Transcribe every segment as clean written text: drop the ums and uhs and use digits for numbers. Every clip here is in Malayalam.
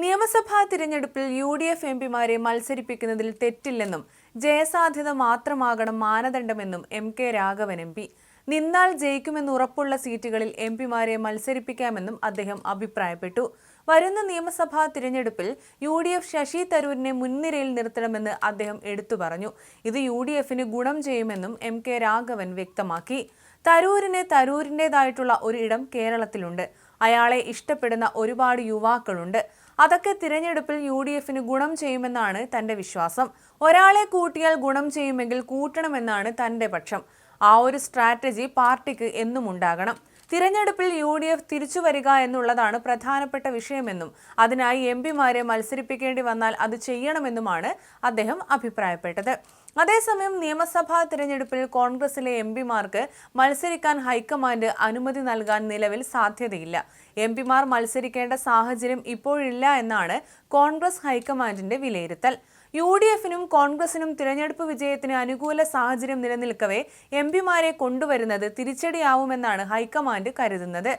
നിയമസഭാ തിരഞ്ഞെടുപ്പിൽ യു.ഡി.എഫ് എംപിമാരെ മത്സരിപ്പിക്കുന്നതിൽ തെറ്റില്ലെന്നും ജയസാധ്യത മാത്രമാകണം മാനദണ്ഡമെന്നും എം.കെ. രാഘവൻ എം.പി. നിന്നാൽ ജയിക്കുമെന്ന് ഉറപ്പുള്ള സീറ്റുകളിൽ എംപിമാരെ മത്സരിപ്പിക്കാമെന്നും അദ്ദേഹം അഭിപ്രായപ്പെട്ടു. വരുന്ന നിയമസഭാ തിരഞ്ഞെടുപ്പിൽ യു.ഡി.എഫ് ശശി തരൂരിനെ മുൻനിരയിൽ നിർത്തണമെന്ന് അദ്ദേഹം എടുത്തു പറഞ്ഞു. ഇത് യു.ഡി.എഫിന് ഗുണം ചെയ്യുമെന്നും എം.കെ. രാഘവൻ വ്യക്തമാക്കി. തരൂരിന് തരൂരിൻ്റെതായിട്ടുള്ള ഒരു ഇടം കേരളത്തിലുണ്ട്. അയാളെ ഇഷ്ടപ്പെടുന്ന ഒരുപാട് യുവാക്കളുണ്ട്. അതൊക്കെ തിരഞ്ഞെടുപ്പിൽ യു.ഡി.എഫിന് ഗുണം ചെയ്യുമെന്നാണ് തന്റെ വിശ്വാസം. ഒരാളെ കൂട്ടിയാൽ ഗുണം ചെയ്യുമെങ്കിൽ കൂട്ടണമെന്നാണ് തന്റെ പക്ഷം. ആ ഒരു സ്ട്രാറ്റജി പാർട്ടിക്ക് എന്നും ഉണ്ടാകണം. തിരഞ്ഞെടുപ്പിൽ യു.ഡി.എഫ് തിരിച്ചു വരിക എന്നുള്ളതാണ് പ്രധാനപ്പെട്ട വിഷയമെന്നും അതിനായി എംപിമാരെ മത്സരിപ്പിക്കേണ്ടി വന്നാൽ അത് ചെയ്യണമെന്നുമാണ് അദ്ദേഹം അഭിപ്രായപ്പെട്ടത്. അതേസമയം നിയമസഭാ തിരഞ്ഞെടുപ്പിൽ കോൺഗ്രസിലെ എംപിമാർക്ക് മത്സരിക്കാൻ ഹൈക്കമാൻഡ് അനുമതി നൽകാൻ നിലവിൽ സാധ്യതയില്ല. എംപിമാർ മത്സരിക്കേണ്ട സാഹചര്യം ഇപ്പോഴില്ല എന്നാണ് കോൺഗ്രസ് ഹൈക്കമാൻഡിന്റെ വിലയിരുത്തൽ. യു.ഡി.എഫിനും കോൺഗ്രസിനും തിരഞ്ഞെടുപ്പ് വിജയത്തിന് അനുകൂല സാഹചര്യം നിലനിൽക്കവേ എംപിമാരെ കൊണ്ടുവരുന്നത് തിരിച്ചടിയാവുമെന്നാണ് ഹൈക്കമാൻഡ് കരുതുന്നത്.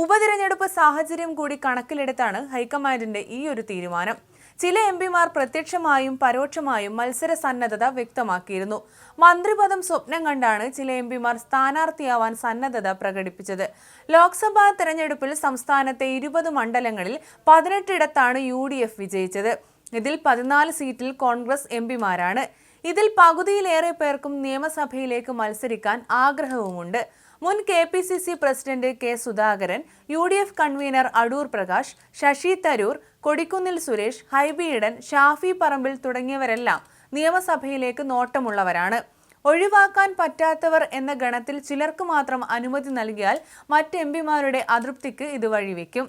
ഉപതിരഞ്ഞെടുപ്പ് സാഹചര്യം കൂടി കണക്കിലെടുത്താണ് ഹൈക്കമാൻഡിന്റെ ഈ ഒരു തീരുമാനം. ചില എംപിമാർ പ്രത്യക്ഷമായും പരോക്ഷമായും മത്സര സന്നദ്ധത വ്യക്തമാക്കിയിരുന്നു. മന്ത്രിപദം സ്വപ്നം കണ്ടാണ് ചില എംപിമാർ സ്ഥാനാർത്ഥിയാവാൻ സന്നദ്ധത പ്രകടിപ്പിച്ചത്. ലോക്സഭാ തെരഞ്ഞെടുപ്പിൽ സംസ്ഥാനത്തെ 20 മണ്ഡലങ്ങളിൽ 18 യു.ഡി.എഫ് വിജയിച്ചത്. ഇതിൽ 14 സീറ്റിൽ കോൺഗ്രസ് എംപിമാരാണ്. ഇതിൽ പകുതിയിലേറെ പേർക്കും നിയമസഭയിലേക്ക് മത്സരിക്കാൻ ആഗ്രഹവുമുണ്ട്. മുൻ KPCC president K. Sudhakaran, UDF convener Adoor Prakash, Shashi Tharoor, Kodikunnil Suresh, Hibi Eden, Shafi Parambil തുടങ്ങിയവരെല്ലാം നിയമസഭയിലേക്ക് നോട്ടമുള്ളവരാണ്. ഒഴിവാക്കാൻ പറ്റാത്തവർ എന്ന ഗണത്തിൽ ചിലർക്ക് മാത്രം അനുമതി നൽകിയാൽ മറ്റ് എംപിമാരുടെ അതൃപ്തിക്ക് ഇത് വഴിവെക്കും.